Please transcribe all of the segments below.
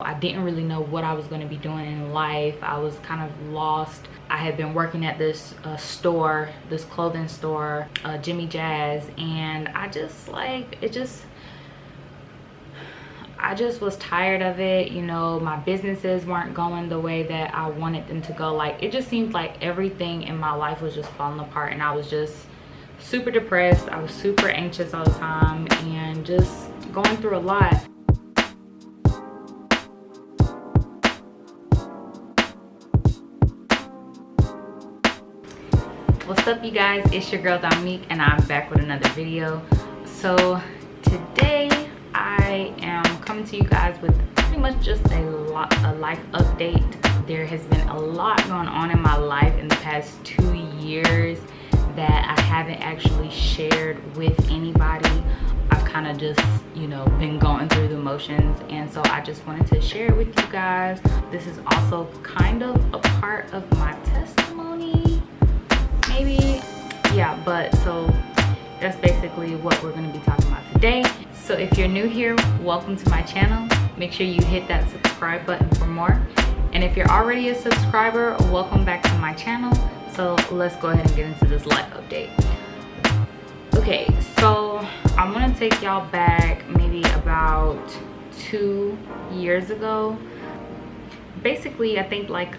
I didn't really know what I was going to be doing in life. I was kind of lost. I had been working at this store, this clothing store, Jimmy Jazz, and I just was tired of it. You know, my businesses weren't going the way that I wanted them to go. Like, it just seemed like everything in my life was just falling apart, and I was just super depressed. I was super anxious all the time and just going through a lot. What's up, you guys? It's your girl Dominique, and I'm back with another video. So today I am coming to you guys with pretty much just a life update. There has been a lot going on in my life in the past 2 years that I haven't actually shared with anybody. I've kind of just, you know, been going through the motions, and so I just wanted to share it with you guys. This is also kind of a part of my testimony, maybe. Yeah, but so that's basically what we're going to be talking about today. So if you're new here, welcome to my channel. Make sure you hit that subscribe button for more, and if you're already a subscriber, welcome back to my channel. So let's go ahead and get into this life update. Okay, so I'm gonna take y'all back maybe about 2 years ago. Basically, I think like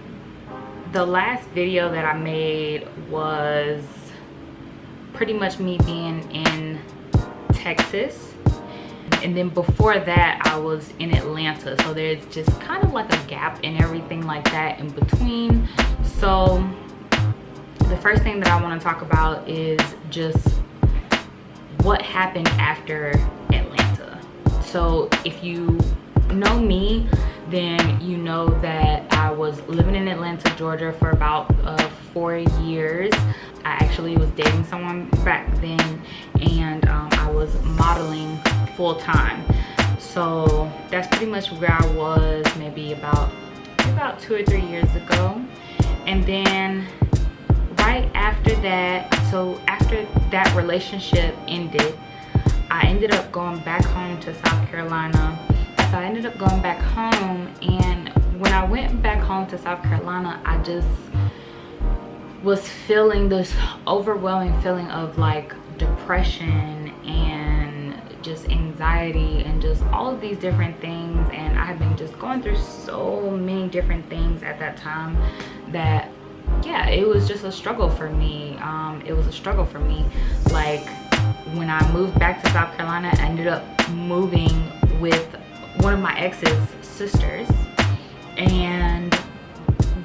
the last video that I made was pretty much me being in Texas, and then before that I was in Atlanta. So there's just kind of like a gap and everything like that in between. So the first thing that I want to talk about is just what happened after Atlanta. So if you know me, then you know that I was living in Atlanta, Georgia for about 4 years. I actually was dating someone back then, and I was modeling full time. So that's pretty much where I was maybe about 2 or 3 years ago. And then right after that, so after that relationship ended, I ended up going back home to South Carolina. So I ended up going back home, and when I went back home to South Carolina, I just was feeling this overwhelming feeling of like depression and just anxiety and just all of these different things. And I had been just going through so many different things at that time that, yeah, it was just a struggle for me. It was a struggle for me. Like, when I moved back to South Carolina, I ended up moving with one of my ex's sisters, and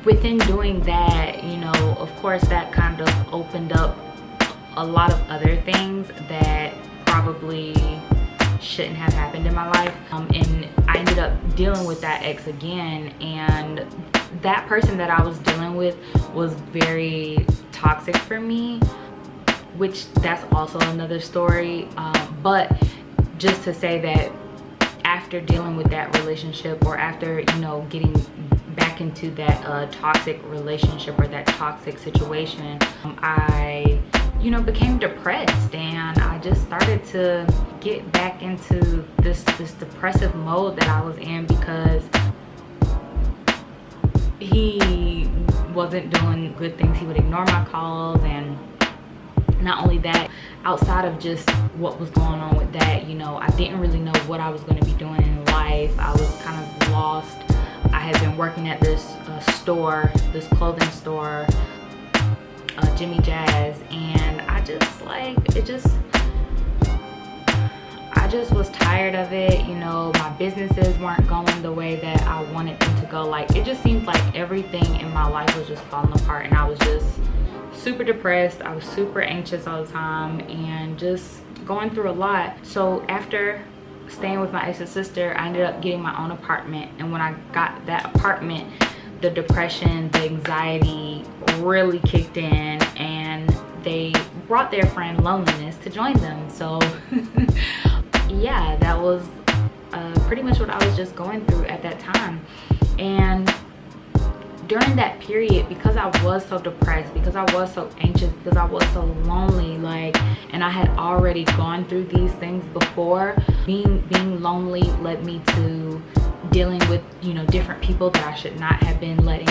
within doing that, you know, of course that kind of opened up a lot of other things that probably shouldn't have happened in my life. And I ended up dealing with that ex again, and that person that I was dealing with was very toxic for me, which that's also another story. But just to say that after dealing with that relationship, or after, you know, getting back into that toxic relationship or that toxic situation, I, you know, became depressed, and I just started to get back into this depressive mode that I was in, because he wasn't doing good things. He would ignore my calls, and not only that, outside of just what was going on with that, you know, I didn't really know what I was going to be doing in life. I was kind of lost. I had been working at this store, this clothing store, Jimmy Jazz, and I just was tired of it. You know, my businesses weren't going the way that I wanted them to go. Like, it just seemed like everything in my life was just falling apart, and I was just super depressed. I was super anxious all the time and just going through a lot. So after staying with my ex's sister, I ended up getting my own apartment, and when I got that apartment, the depression, the anxiety really kicked in, and they brought their friend Loneliness to join them. So yeah, that was pretty much what I was just going through at that time. And during that period, because I was so depressed, because I was so anxious, because I was so lonely, like, and I had already gone through these things before, being lonely led me to dealing with, you know, different people that I should not have been letting,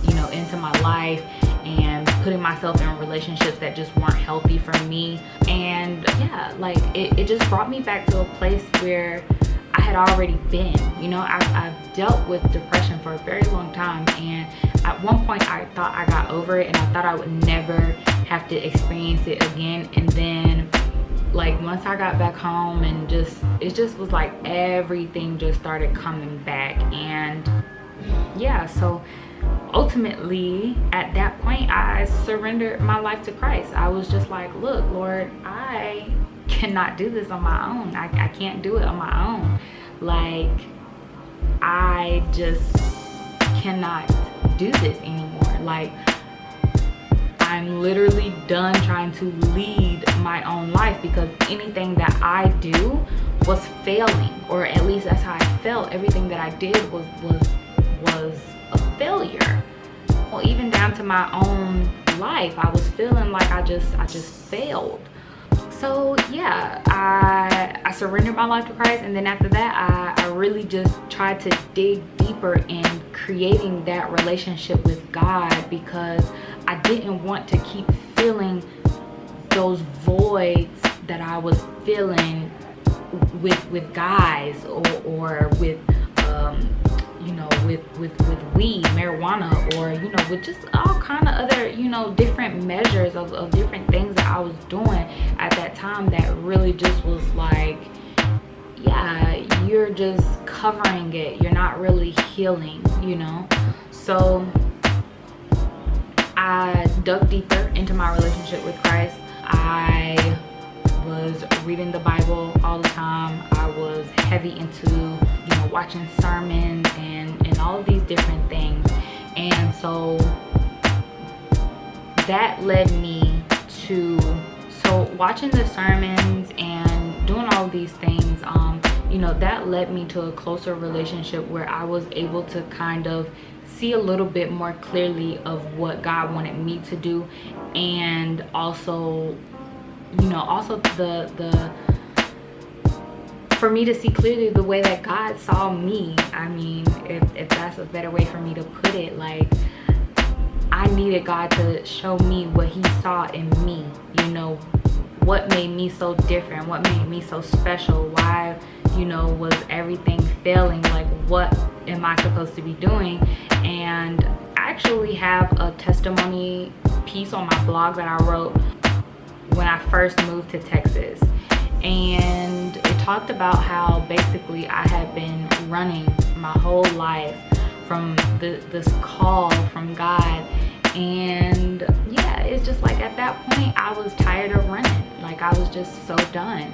you know, into my life, and putting myself in relationships that just weren't healthy for me. And yeah, like it just brought me back to a place where I had already been. You know, I've dealt with depression for a very long time, and at one point I thought I got over it, and I thought I would never have to experience it again. And then like once I got back home, and it just was like everything just started coming back. And yeah, so ultimately at that point I surrendered my life to Christ. I was just like, look, Lord, I cannot do this on my own. I can't do it on my own. Like, I just cannot do this anymore. Like, I'm literally done trying to lead my own life, because anything that I do was failing, or at least that's how I felt. Everything that I did was a failure. Well, even down to my own life, I was feeling like I just failed. So yeah, I surrendered my life to Christ, and then after that I really just tried to dig deeper in creating that relationship with God, because I didn't want to keep feeling those voids that I was feeling with guys, or with you know, with weed, marijuana, or, you know, with just all kind of other, you know, different measures of different things that I was doing at that time, that really just was like, yeah, you're just covering it, you're not really healing, you know. So I dug deeper into my relationship with Christ. I was reading the Bible all the time. I was heavy into, you know, watching sermons and all of these different things. And so that led me to, so watching the sermons and doing all of these things, you know, that led me to a closer relationship where I was able to kind of see a little bit more clearly of what God wanted me to do, and also, you know, also the for me to see clearly the way that God saw me. I mean, if that's a better way for me to put it, like, I needed God to show me what he saw in me, you know, what made me so different, what made me so special, why, you know, was everything failing, like, what am I supposed to be doing? And I actually have a testimony piece on my blog that I wrote when I first moved to Texas, and it talked about how basically I had been running my whole life from this call from God. And yeah, it's just like at that point I was tired of running. Like, I was just so done.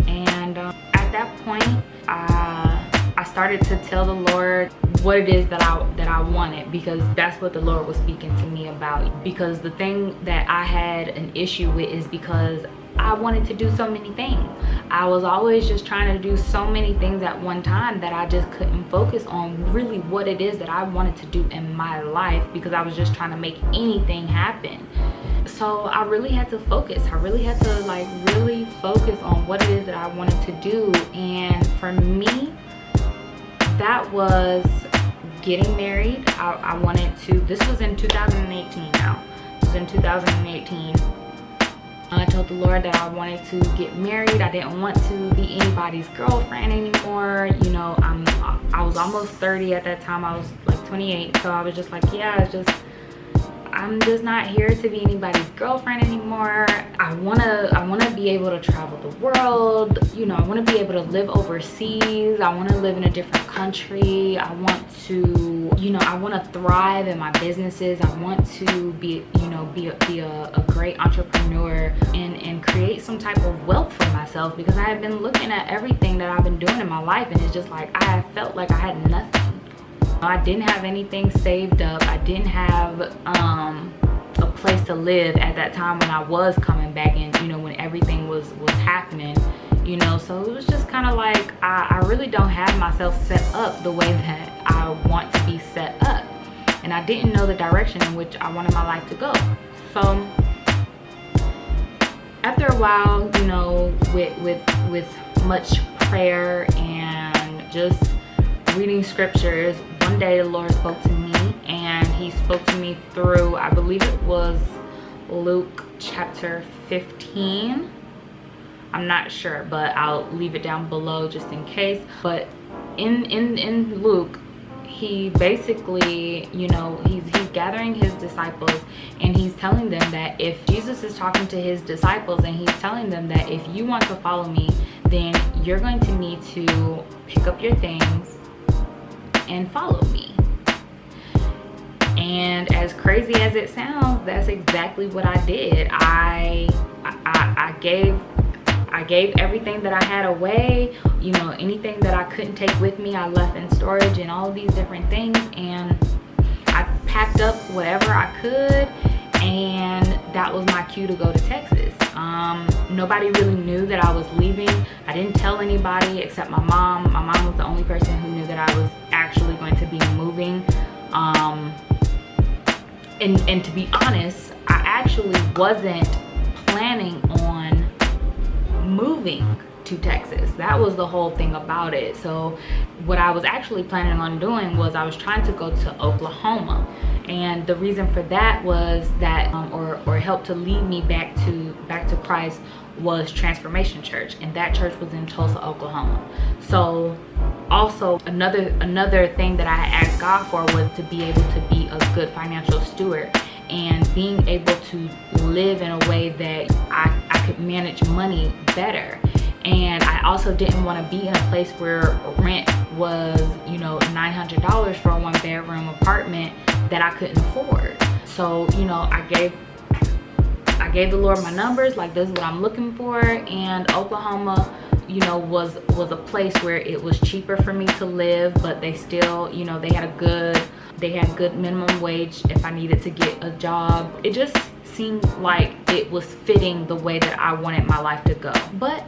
And at that point I started to tell the Lord what it is that I wanted, because that's what the Lord was speaking to me about. Because the thing that I had an issue with is because I wanted to do so many things. I was always just trying to do so many things at one time that I just couldn't focus on really what it is that I wanted to do in my life, because I was just trying to make anything happen. So I really had to focus. I really had to, like, really focus on what it is that I wanted to do. And for me, that was getting married. I wanted to, this was in 2018 now. This was in 2018. I told the Lord that I wanted to get married. I didn't want to be anybody's girlfriend anymore. You know, I was almost 30 at that time. I was like 28. So I was just like, yeah, I'm just not here to be anybody's girlfriend anymore. I wanna be able to travel the world. You know, I wanna be able to live overseas. I wanna live in a different country. I want to, you know, I wanna thrive in my businesses. I want to be, you know, be a great entrepreneur and create some type of wealth for myself, because I have been looking at everything that I've been doing in my life, and it's just like I felt like I had nothing. I didn't have anything saved up. I didn't have a place to live at that time when I was coming back in, you know, when everything was happening, you know. So it was just kind of like I really don't have myself set up the way that I want to be set up, and I didn't know the direction in which I wanted my life to go. So after a while, you know, with much prayer and just reading scriptures, one day the Lord spoke to me, and he spoke to me through, I believe it was Luke chapter 15. I'm not sure, but I'll leave it down below just in case. But in Luke, he basically, you know, he's gathering his disciples, and he's telling them that if Jesus is talking to his disciples, and he's telling them that if you want to follow me, then you're going to need to pick up your things and follow me. And as crazy as it sounds, that's exactly what I did. I gave everything that I had away. You know, anything that I couldn't take with me, I left in storage and all of these different things. And I packed up whatever I could, and that was my cue to go to Texas. Nobody really knew that I was leaving. I didn't tell anybody except my mom. My mom was the only person who knew that I was actually going to be moving. And to be honest, I actually wasn't planning on moving to Texas. That was the whole thing about it. So what I was actually planning on doing was I was trying to go to Oklahoma, and the reason for that was that or helped to lead me back to Christ was Transformation Church, and that church was in Tulsa, Oklahoma. So also another thing that I had asked God for was to be able to be a good financial steward, and being able to live in a way that I could manage money better. And I also didn't want to be in a place where rent was, you know, $900 for a 1-bedroom apartment that I couldn't afford. So, you know, I gave the Lord my numbers, like, this is what I'm looking for. And Oklahoma, you know, was a place where it was cheaper for me to live, but they still, you know, they had good minimum wage if I needed to get a job. It just seemed like it was fitting the way that I wanted my life to go. But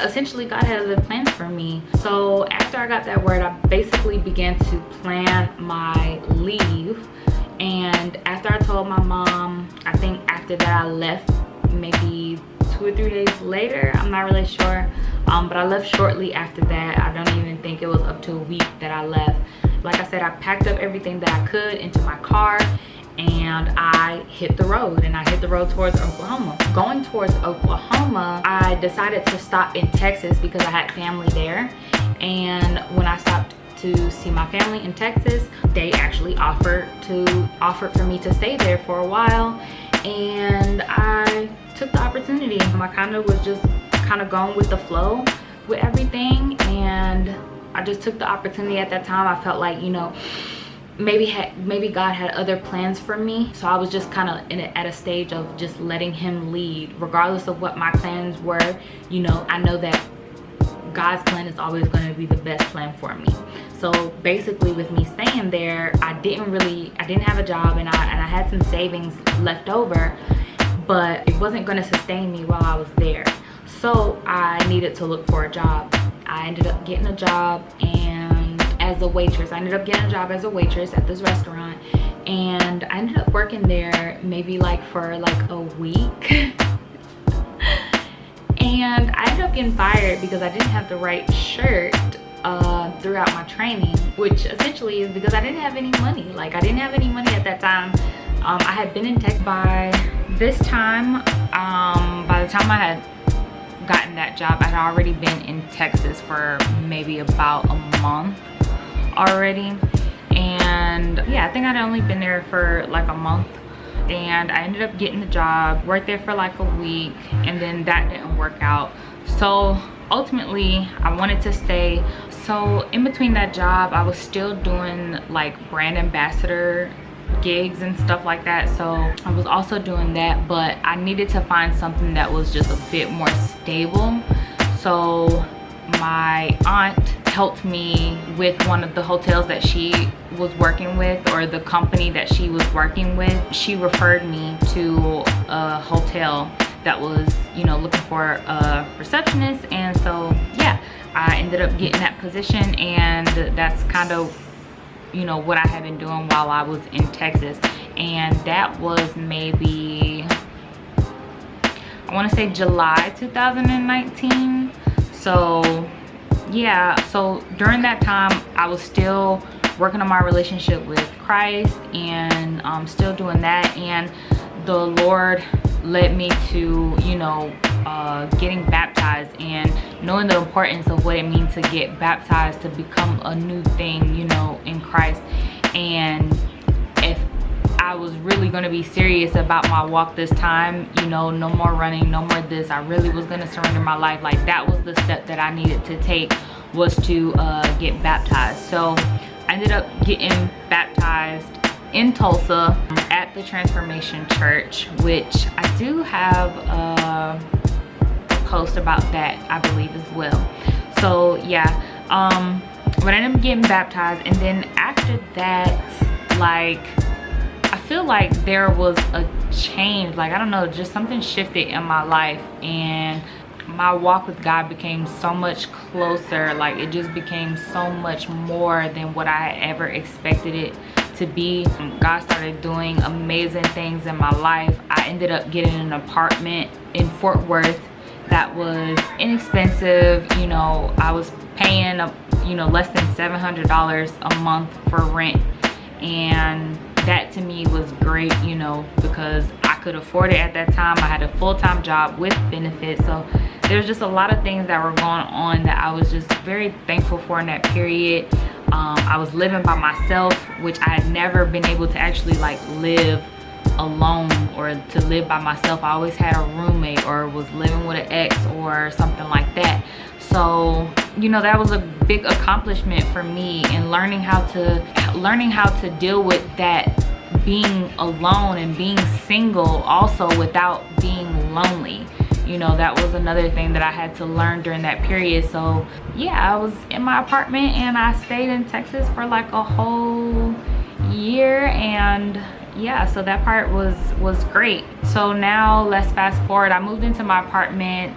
essentially God had other plans for me. So after I got that word, I basically began to plan my leave. And after I told my mom, I think after that I left maybe 2 or 3 days later, I'm not really sure, but I left shortly after that. I don't even think it was up to a week that I left. Like I said, I packed up everything that I could into my car, and I hit the road, and I hit the road towards Oklahoma. Going towards Oklahoma, I decided to stop in Texas because I had family there. And when I stopped to see my family in Texas, they actually offered for me to stay there for a while, and I took the opportunity. I kind of was just going with the flow with everything, and I just took the opportunity at that time. I felt like, you know, maybe God had other plans for me. So I was just kind of at a stage of just letting him lead, regardless of what my plans were. You know, I know that God's plan is always going to be the best plan for me. So basically with me staying there, I didn't have a job, and I had some savings left over, but it wasn't going to sustain me while I was there. So I needed to look for a job. I ended up getting a job as a waitress. I ended up getting a job as a waitress at this restaurant, and I ended up working there maybe for a week. And I ended up getting fired because I didn't have the right shirt throughout my training, which essentially is because I didn't have any money. Like, I didn't have any money at that time. I had been in tech by this time. By the time I had gotten that job, I had already been in Texas for maybe about a month already. And yeah, I think I'd only been there for like a month, and I ended up getting the job, worked there for like a week, and then that didn't work out. So ultimately I wanted to stay. So in between that job, I was still doing like brand ambassador gigs and stuff like that. So I was also doing that, but I needed to find something that was just a bit more stable. So my aunt helped me with one of the hotels that she was working with, or the company that she was working with. She referred me to a hotel that was, you know, looking for a receptionist. And so yeah, I ended up getting that position, and that's kind of, you know, what I had been doing while I was in Texas. And that was maybe, I want to say July 2019. So yeah, so during that time I was still working on my relationship with Christ, and still doing that, and the Lord led me to, you know, getting baptized and knowing the importance of what it means to get baptized, to become a new thing, you know, in Christ. And if I was really going to be serious about my walk this time, you know, no more running, no more this, I really was going to surrender my life. Like, that was the step that I needed to take, was to get baptized. So I ended up getting baptized in Tulsa at the Transformation Church, which I do have a post about that, I believe, as well. So yeah, but I ended up getting baptized, and then after that, like, I feel like there was a change. Like, I don't know, just something shifted in my life, and my walk with God became so much closer. Like, it just became so much more than what I had ever expected it to be. God started doing amazing things in my life. I ended up getting an apartment in Fort Worth that was inexpensive. You know, I was paying you know, less than $700 a month for rent, and that to me was great, you know, because I could afford it at that time. I had a full-time job with benefits, so there's just a lot of things that were going on that I was just very thankful for in that period. I was living by myself, which I had never been able to actually like live alone or to live by myself. I always had a roommate or was living with an ex or something like that. So, you know, that was a big accomplishment for me, and learning how to deal with that, being alone and being single also without being lonely. You know, that was another thing that I had to learn during that period. So yeah, I was in my apartment and I stayed in Texas for like a whole year, and yeah, so that part was great. So now let's fast forward. I moved into my apartment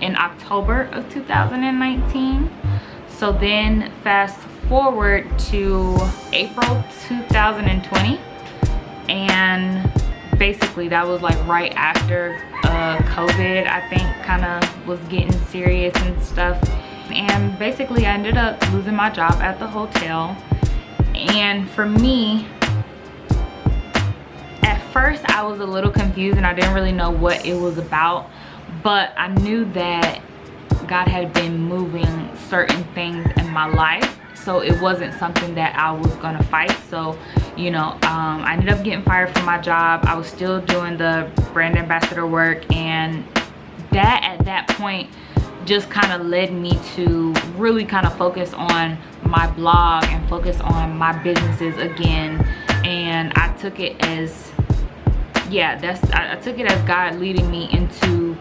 in October of 2019. So then fast forward to April 2020, and basically that was like right after COVID, I think, kind of was getting serious and stuff. And basically I ended up losing my job at the hotel. And for me, at first I was a little confused and I didn't really know what it was about, but I knew that God had been moving certain things in my life, so it wasn't something that I was gonna fight. So, you know, I ended up getting fired from my job. I was still doing the brand ambassador work, and that at that point just kind of led me to really kind of focus on my blog and focus on my businesses again. And I took it as, yeah, I took it as God leading me into,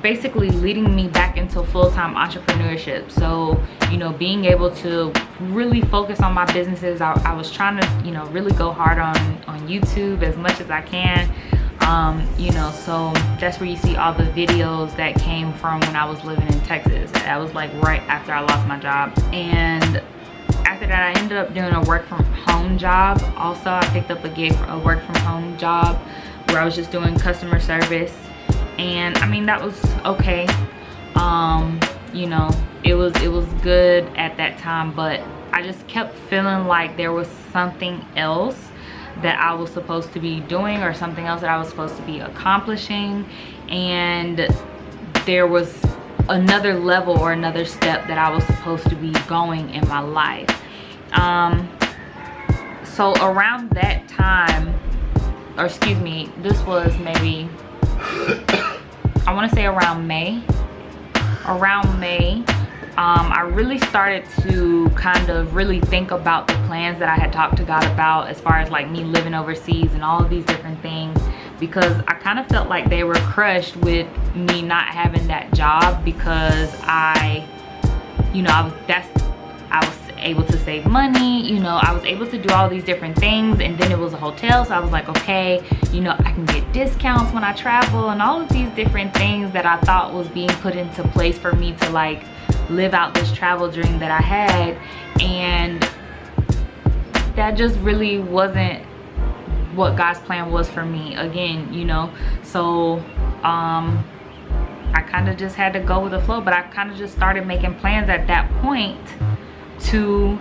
basically leading me back into full-time entrepreneurship. So, you know, being able to really focus on my businesses. I was trying to, you know, really go hard on YouTube as much as I can. You know, so that's where you see all the videos that came from when I was living in Texas. That was like right after I lost my job. And after that, I ended up doing a work from home job. Also, I picked up a gig for a work from home job where I was just doing customer service. And I mean, that was okay. You know, it was good at that time, but I just kept feeling like there was something else that I was supposed to be doing, or something else that I was supposed to be accomplishing, and there was another level or another step that I was supposed to be going in my life. So around that time, or excuse me, this was maybe, I want to say around May, I really started to kind of really think about the plans that I had talked to God about, as far as like me living overseas and all of these different things, because I kind of felt like they were crushed with me not having that job, because I was able to save money, you know, I was able to do all these different things, and then it was a hotel, so I was like, okay, you know, I can get discounts when I travel, and all of these different things that I thought was being put into place for me to like live out this travel dream that I had. And that just really wasn't what God's plan was for me again, you know. So I kind of just had to go with the flow. But I kind of just started making plans at that point to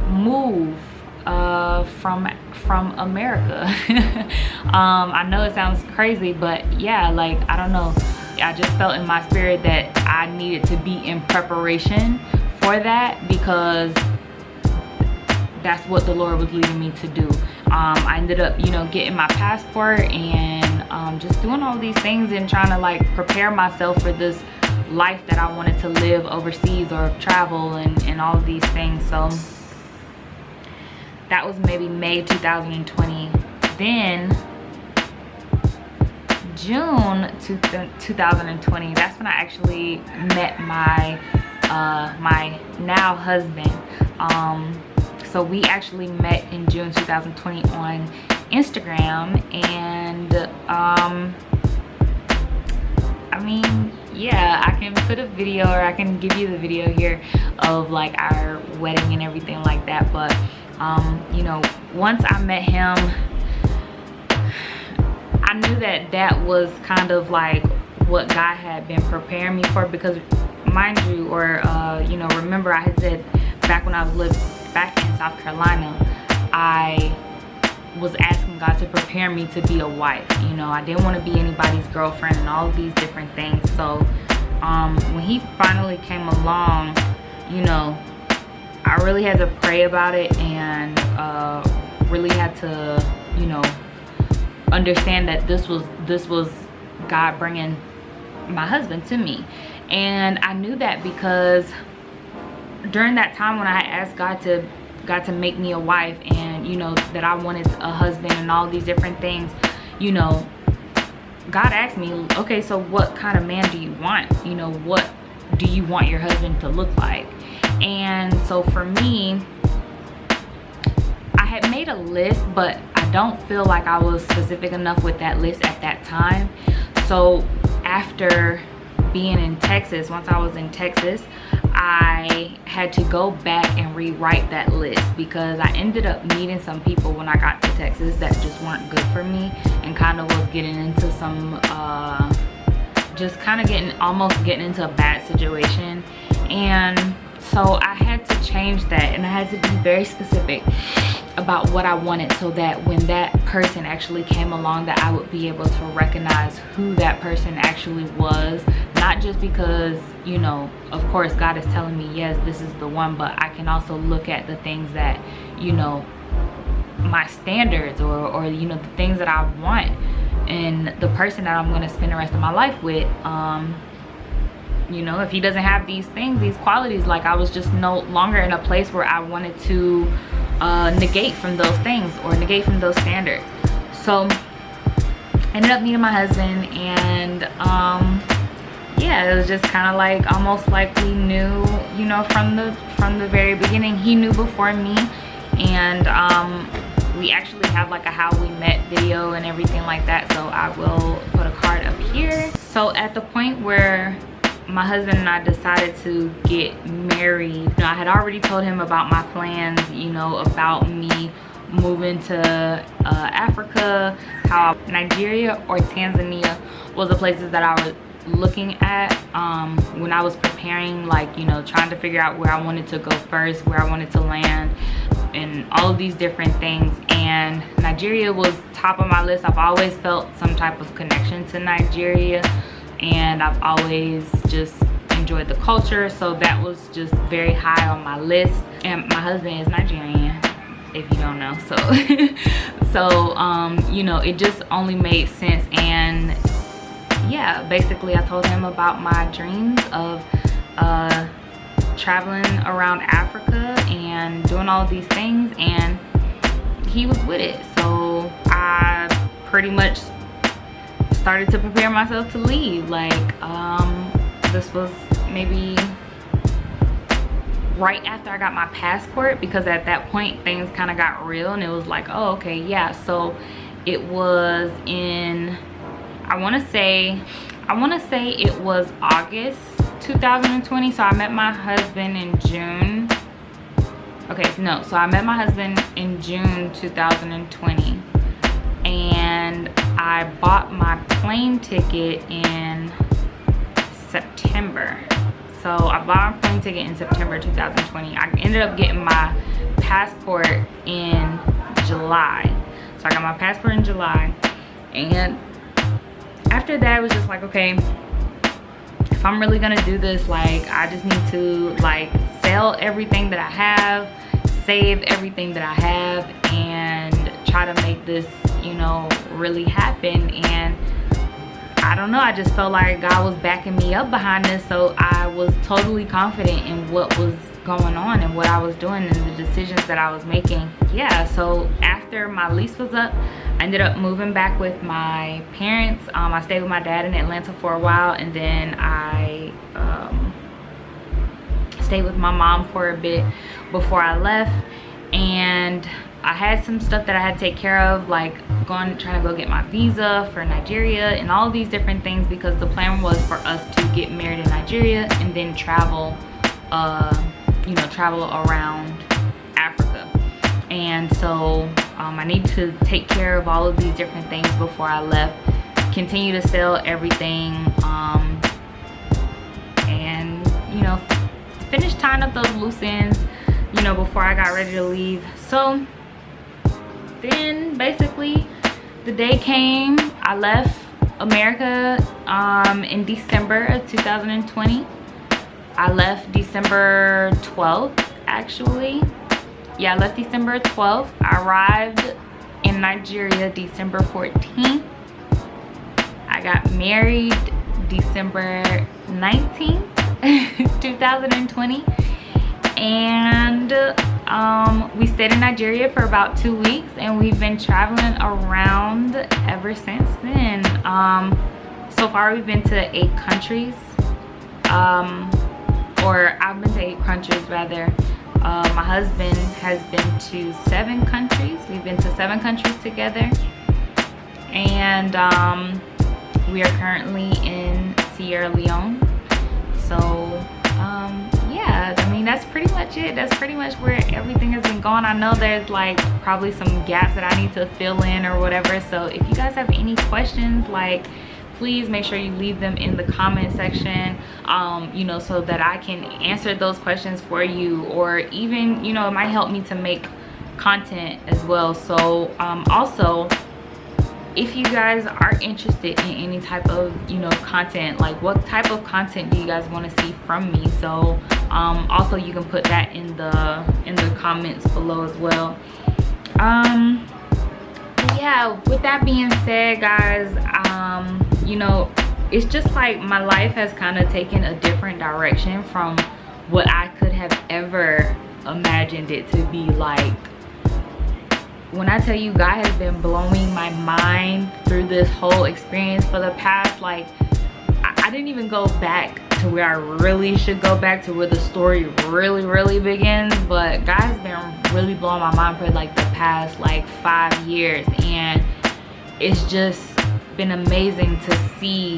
move from America. I know it sounds crazy, but yeah, like, I don't know, I just felt in my spirit that I needed to be in preparation for that, because that's what the Lord was leading me to do. I ended up, you know, getting my passport and just doing all these things and trying to like prepare myself for this life that I wanted to live overseas, or travel and all of these things. So that was maybe May 2020. Then June 2020, that's when I actually met my my now husband. So we actually met in June 2020 on Instagram, and I mean, yeah, I can put a video, or I can give you the video here of like our wedding and everything like that. But you know, once I met him, I knew that that was kind of like what God had been preparing me for, because mind you, or you know, remember I had said back when I was living back in South Carolina, I was asking God to prepare me to be a wife. You know, I didn't want to be anybody's girlfriend and all of these different things. So when he finally came along, you know, I really had to pray about it, and really had to, you know, understand that this was God bringing my husband to me. And I knew that because during that time when I asked God to make me a wife, and you know, that I wanted a husband and all these different things, you know, God asked me, okay, so what kind of man do you want? You know, what do you want your husband to look like? And so for me, I had made a list, but I don't feel like I was specific enough with that list at that time. So after being in Texas, once I was in Texas, I had to go back and rewrite that list, because I ended up meeting some people when I got to Texas that just weren't good for me, and kind of was getting into some just kind of almost getting into a bad situation. And so I had to change that, and I had to be very specific about what I wanted, so that when that person actually came along, that I would be able to recognize who that person actually was. Not just because, you know, of course God is telling me, yes, this is the one, but I can also look at the things that, you know, my standards, or you know, the things that I want, and the person that I'm going to spend the rest of my life with. You know, if he doesn't have these things, these qualities, like, I was just no longer in a place where I wanted to negate from those things, or negate from those standards. So ended up meeting my husband, and yeah, it was just kind of like almost like we knew, you know, from the very beginning. He knew before me, and we actually have like a how we met video and everything like that, so I will put a card up here. So at the point where my husband and I decided to get married, you know, I had already told him about my plans, you know, about me moving to Africa, how Nigeria or Tanzania was the places that I was looking at when I was preparing, like, you know, trying to figure out where I wanted to go first, where I wanted to land, and all of these different things. And Nigeria was top of my list. I've always felt some type of connection to Nigeria, and I've always just enjoyed the culture, so that was just very high on my list. And my husband is Nigerian, if you don't know. So you know, it just only made sense. And yeah, basically I told him about my dreams of traveling around Africa and doing all these things, and he was with it. So I pretty much started to prepare myself to leave. Like this was maybe right after I got my passport, because at that point things kind of got real, and it was like, oh, okay, yeah. So it was in, I want to say it was August 2020. So I met my husband in June. Okay, no, so I met my husband in June 2020, and I bought my plane ticket in September. So I bought a plane ticket in September 2020. I ended up getting my passport in July. So I got my passport in July, and after that it was just like, okay, if I'm really gonna do this, like, I just need to like sell everything that I have, save everything that I have, and try to make this, you know, really happen. And I don't know, I just felt like God was backing me up behind this, so I was totally confident in what was going on and what I was doing and the decisions that I was making. Yeah, so after my lease was up, I ended up moving back with my parents. I stayed with my dad in Atlanta for a while, and then I stayed with my mom for a bit before I left. And I had some stuff that I had to take care of, like trying to go get my visa for Nigeria and all these different things, because the plan was for us to get married in Nigeria and then travel, you know, travel around Africa. And so I need to take care of all of these different things before I left, continue to sell everything, and, you know, finish tying up those loose ends, you know, before I got ready to leave. So then basically the day came. I left America in December of 2020. I left December 12th, actually. Yeah, I left December 12th. I arrived in Nigeria December 14th. I got married December 19th, 2020. And we stayed in Nigeria for about 2 weeks, and we've been traveling around ever since then. So far we've been to 8 countries, or I've been to 8 countries rather. My husband has been to 7 countries. We've been to 7 countries together, and we are currently in Sierra Leone. So yeah, I mean, that's pretty much it. That's pretty much where everything has been going. I know there's like probably some gaps that I need to fill in or whatever. So if you guys have any questions, like, please make sure you leave them in the comment section, you know, so that I can answer those questions for you, or even, you know, it might help me to make content as well. So also, if you guys are interested in any type of, you know, content, like what type of content do you guys want to see from me? So also you can put that in the comments below as well. Yeah, with that being said, guys, you know, it's just like my life has kind of taken a different direction from what I could have ever imagined it to be like. When I tell you, God has been blowing my mind through this whole experience for the past, like, I didn't even go back to where I really should go back to, where the story really begins. But God has been really blowing my mind for like the past like 5 years, and it's just been amazing to see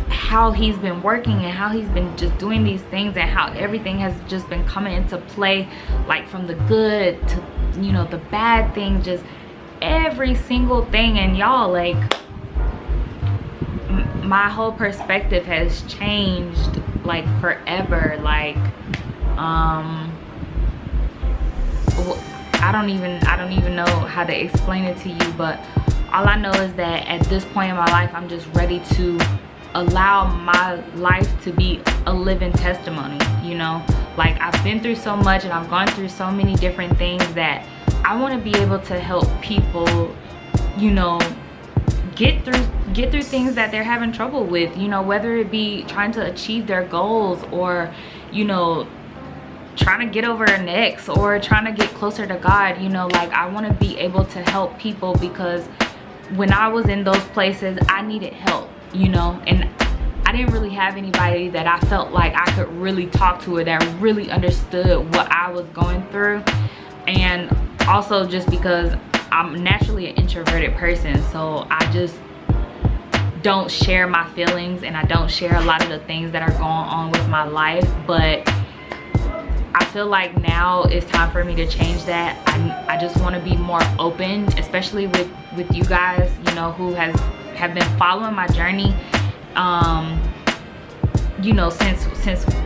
how he's been working and how he's been just doing these things, and how everything has just been coming into play, like from the good to, you know, the bad thing, just every single thing. And y'all, like, my whole perspective has changed like forever. Like I don't even know how to explain it to you, but all I know is that at this point in my life, I'm just ready to allow my life to be a living testimony, you know. Like, I've been through so much and I've gone through so many different things that I want to be able to help people, you know, get through things that they're having trouble with, you know, whether it be trying to achieve their goals, or, you know, trying to get over an ex, or trying to get closer to God. You know, like, I want to be able to help people, because when I was in those places, I needed help, you know, and I didn't really have anybody that I felt like I could really talk to, or that really understood what I was going through. And also just because I'm naturally an introverted person, so I just don't share my feelings, and I don't share a lot of the things that are going on with my life. But I feel like now it's time for me to change that. I just want to be more open, especially with you guys, you know, who have been following my journey. you know, since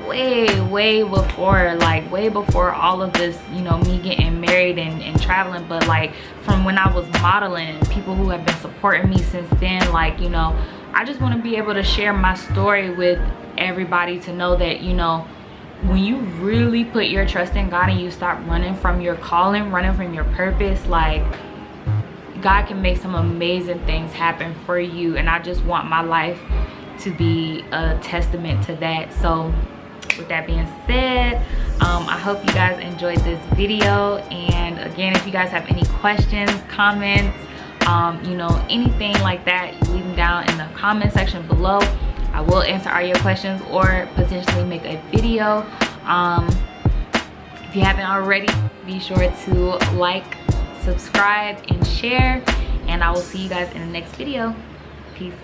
way before, like way before all of this, you know, me getting married and traveling. But like from when I was modeling, and people who have been supporting me since then, like, you know, I just want to be able to share my story with everybody, to know that, you know, when you really put your trust in God and you stop running from your calling, running from your purpose, like God can make some amazing things happen for you. And I just want my life to be a testament to that. So with that being said, I hope you guys enjoyed this video. And again, if you guys have any questions, comments, you know, anything like that, you leave them down in the comment section below. I will answer all your questions or potentially make a video. If you haven't already, be sure to like, subscribe, and share. And I will see you guys in the next video. Peace.